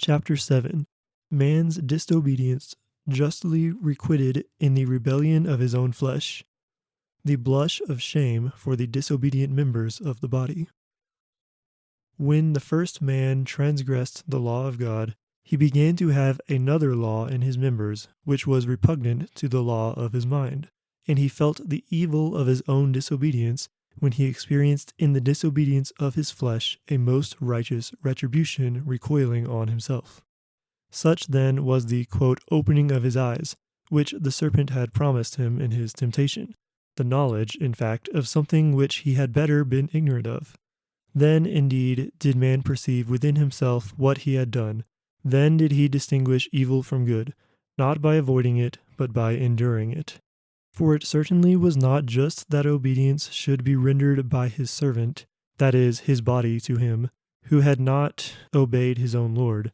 Chapter 7. Man's disobedience justly requited in the rebellion of his own flesh. The blush of shame for the disobedient members of the body. When the first man transgressed the law of God, he began to have another law in his members, which was repugnant to the law of his mind, and he felt the evil of his own disobedience when he experienced in the disobedience of his flesh a most righteous retribution recoiling on himself. Such then was the opening of his eyes, which the serpent had promised him in his temptation, the knowledge, in fact, of something which he had better been ignorant of. Then, indeed, did man perceive within himself what he had done. Then did he distinguish evil from good, not by avoiding it, but by enduring it. For it certainly was not just that obedience should be rendered by his servant, that is, his body to him, who had not obeyed his own Lord.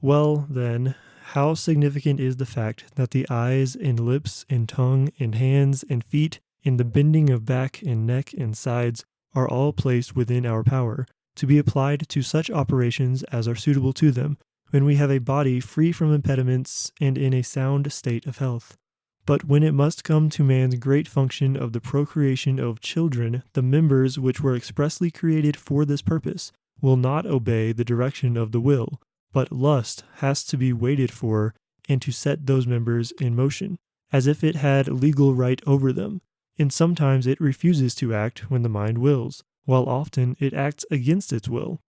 Well, then, how significant is the fact that the eyes and lips and tongue and hands and feet and the bending of back and neck and sides are all placed within our power, to be applied to such operations as are suitable to them, when we have a body free from impediments and in a sound state of health. But when it must come to man's great function of the procreation of children, the members which were expressly created for this purpose will not obey the direction of the will, but lust has to be waited for and to set those members in motion, as if it had legal right over them. And sometimes it refuses to act when the mind wills, while often it acts against its will.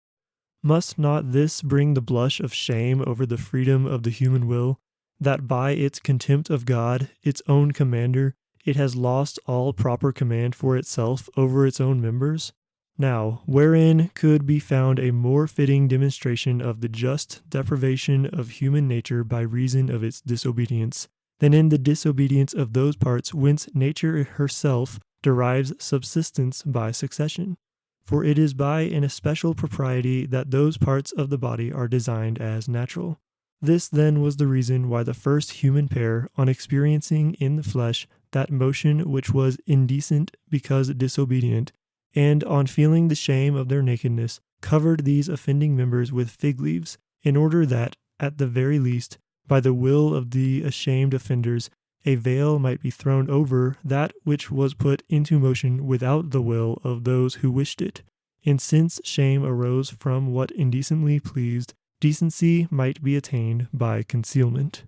Must not this bring the blush of shame over the freedom of the human will, that by its contempt of God, its own commander, it has lost all proper command for itself over its own members? Now, wherein could be found a more fitting demonstration of the just depravation of human nature by reason of its disobedience, than in the disobedience of those parts whence nature herself derives subsistence by succession? For it is by an especial propriety that those parts of the body are designed as natural. This then was the reason why the first human pair, on experiencing in the flesh that motion which was indecent because disobedient, and on feeling the shame of their nakedness, covered these offending members with fig leaves, in order that, at the very least, by the will of the ashamed offenders, a veil might be thrown over that which was put into motion without the will of those who wished it. And since shame arose from what indecently pleased, decency might be attained by concealment.